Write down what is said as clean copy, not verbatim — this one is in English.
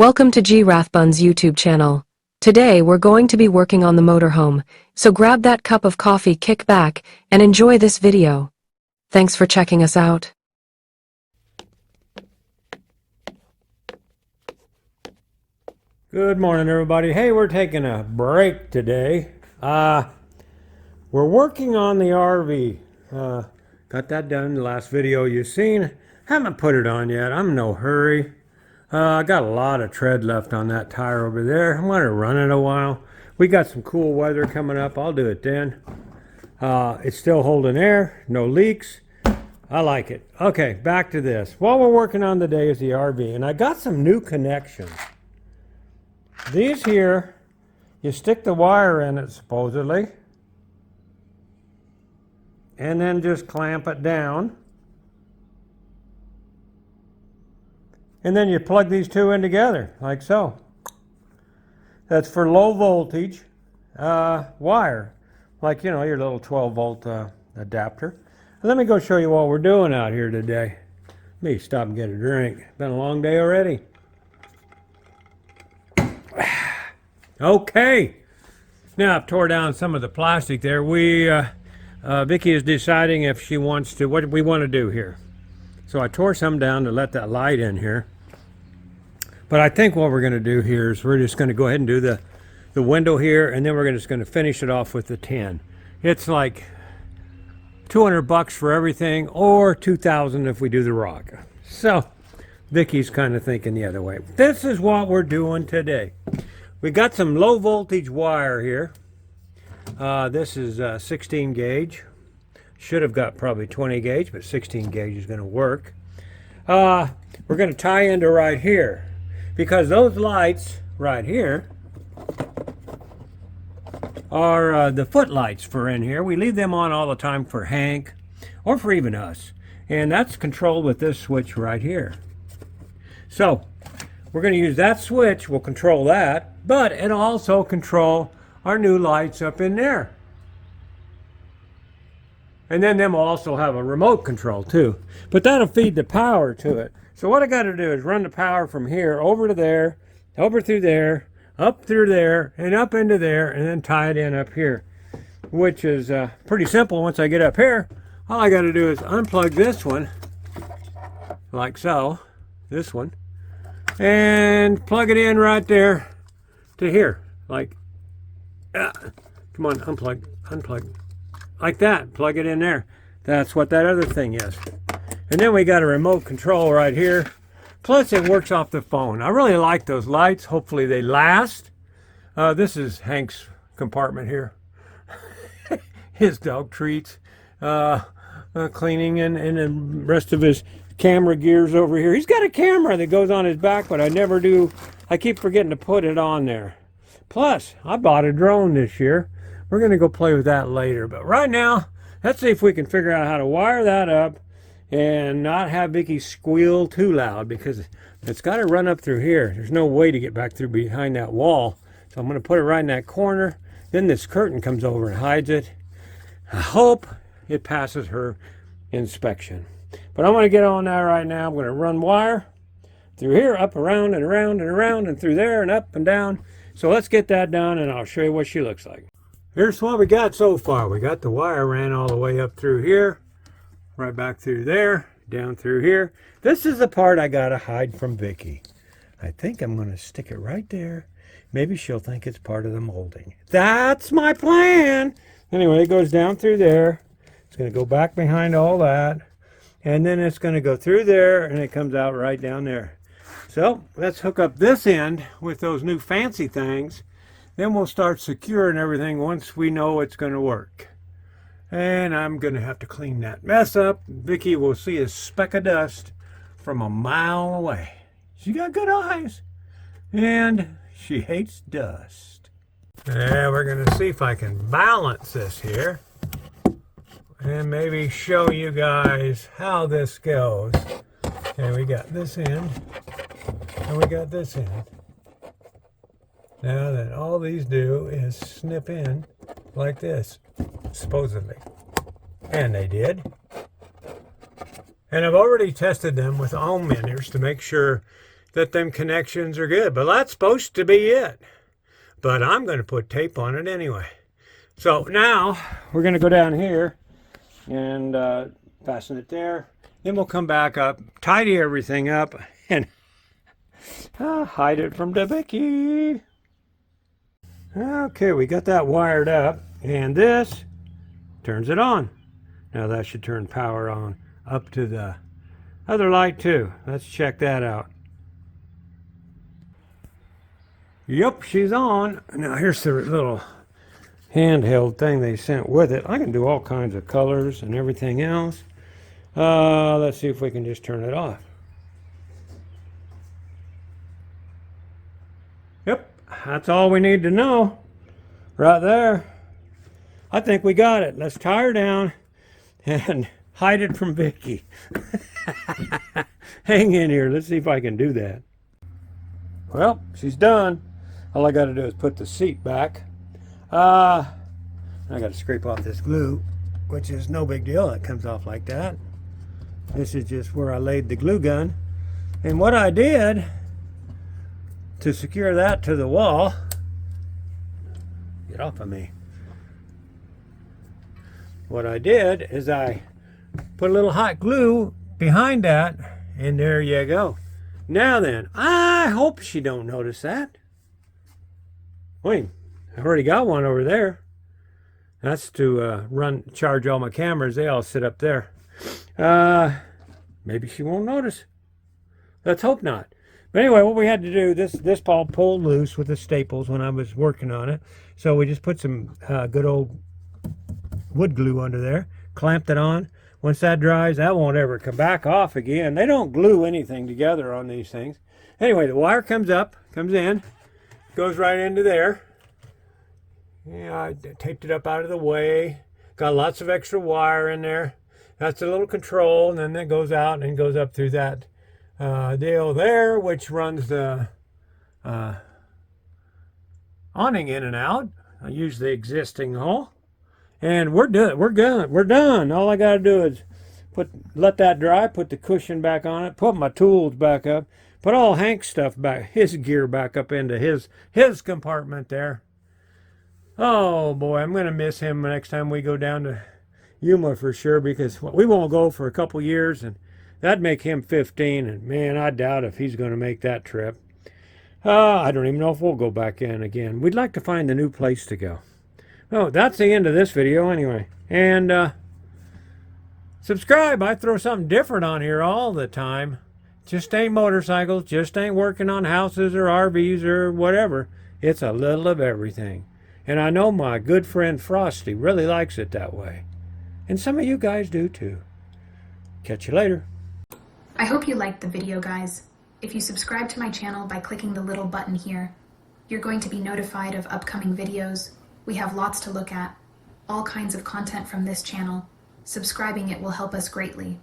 Welcome to G Rathbun's YouTube channel. Today we're going to be working on the motorhome, so grab that cup of coffee, kick back, and enjoy this video. Thanks for checking us out. Good morning, everybody. Hey, we're taking a break today. We're working on the RV. Got that done in the last video you've seen. Haven't put it on yet. I'm in no hurry. I got a lot of tread left on that tire over there. I'm going to run it a while. We got some cool weather coming up. I'll do it then. It's still holding air. No leaks. I like it. Okay, back to this. What we're working on today is the RV. And I got some new connections. These here, you stick the wire in it supposedly. And then just clamp it down. And then you plug these two in together, like so. That's for low voltage wire, like, you know, your little 12 volt adapter. Let me go show you what we're doing out here today. Let me stop and get a drink. Been a long day already. Okay. Now I've tore down some of the plastic there. Vicki is deciding if she wants to, what we want to do here. So I tore some down to let that light in here. But I think what we're going to do here is we're just going to go ahead and do the window here, and then we're just going to finish it off with the tin. It's like $200 for everything, or $2,000 if we do the rock. So Vicki's kind of thinking the other way. This is what we're doing today. We got some low voltage wire here. This is 16 gauge. Should have got probably 20 gauge, but 16 gauge is going to work. We're going to tie into right here, because those lights right here are the footlights for in here. We leave them on all the time for Hank or for even us. And that's controlled with this switch right here. So we're going to use that switch. We'll control that, but it'll also control our new lights up in there. And then them will also have a remote control too. But that'll feed the power to it. So what I got to do is run the power from here over to there, over through there, up through there, and up into there, and then tie it in up here. Which is pretty simple once I get up here. All I got to do is unplug this one, like so, this one, and plug it in right there to here. Like, come on, unplug. Like that, plug it in there. That's what that other thing is. And then we got a remote control right here. Plus it works off the phone. I really like those lights. Hopefully they last. This is Hank's compartment here. His dog treats, cleaning, and the rest of his camera gears over here. He's got a camera that goes on his back, but I never do. I keep forgetting to put it on there. Plus, I bought a drone this year. We're going to go play with that later. But right now, let's see if we can figure out how to wire that up and not have Vicki squeal too loud, because it's got to run up through here. There's no way to get back through behind that wall. So I'm going to put it right in that corner. Then this curtain comes over and hides it. I hope it passes her inspection. But I'm going to get on that right now. I'm going to run wire through here, up, around, and around, and around, and through there, and up and down. So let's get that done, and I'll show you what she looks like. Here's what we got so far. We got the wire ran all the way up through here, right back through there, down through here. This is the part I gotta hide from Vicki. I think I'm gonna stick it right there. Maybe she'll think it's part of the molding. That's my plan. Anyway, it goes down through there. It's gonna go back behind all that. And then it's gonna go through there, and it comes out right down there. So let's hook up this end with those new fancy things. Then we'll start securing everything once we know it's going to work. And I'm going to have to clean that mess up. Vicki will see a speck of dust from a mile away. She got good eyes. And she hates dust. Yeah, we're going to see if I can balance this here. And maybe show you guys how this goes. Okay, we got this end. And we got this end. Now that all these do is snip in like this, supposedly. And they did. And I've already tested them with ohm meters to make sure that them connections are good. But that's supposed to be it. But I'm going to put tape on it anyway. So now we're going to go down here and fasten it there. Then we'll come back up, tidy everything up, and hide it from the Vicki. Okay, we got that wired up, and this turns it on. Now that should turn power on up to the other light too. Let's check that out. Yep, she's on. Now here's the little handheld thing they sent with it. I can do all kinds of colors and everything else. Let's see if we can just turn it off. Yep, that's all we need to know right there. I think we got it. Let's tie her down and hide it from Vicki. Hang in here. Let's see if I can do that. Well, she's done. All I got to do is put the seat back. I got to scrape off this glue, which is no big deal. It comes off like that. This is just where I laid the glue gun. And what I did to secure that to the wall, get off of me. What I did is I put a little hot glue behind that, and there you go. Now then, I hope she don't notice that. Wait, I've already got one over there. That's to charge all my cameras. They all sit up there. Maybe she won't notice. Let's hope not. But anyway, what we had to do, this ball pulled loose with the staples when I was working on it. So we just put some good old wood glue under there, clamped it on. Once that dries, that won't ever come back off again. They don't glue anything together on these things. Anyway, the wire comes in, goes right into there. Yeah, I taped it up out of the way. Got lots of extra wire in there. That's a little control, and then that goes out and goes up through that deal there, which runs the awning in and out. I use the existing hole, and we're done. We're done. All I got to do is let that dry, put the cushion back on it, put my tools back up, put all Hank's stuff back, his gear back up into his compartment there. Oh boy, I'm gonna miss him next time we go down to Yuma for sure, because we won't go for a couple years, and that'd make him 15, and man, I doubt if he's going to make that trip. I don't even know if we'll go back in again. We'd like to find a new place to go. Oh, that's the end of this video anyway. And subscribe. I throw something different on here all the time. Just ain't motorcycles, just ain't working on houses or RVs or whatever. It's a little of everything. And I know my good friend Frosty really likes it that way. And some of you guys do too. Catch you later. I hope you liked the video, guys. If you subscribe to my channel by clicking the little button here, you're going to be notified of upcoming videos. We have lots to look at, all kinds of content from this channel. Subscribing it will help us greatly.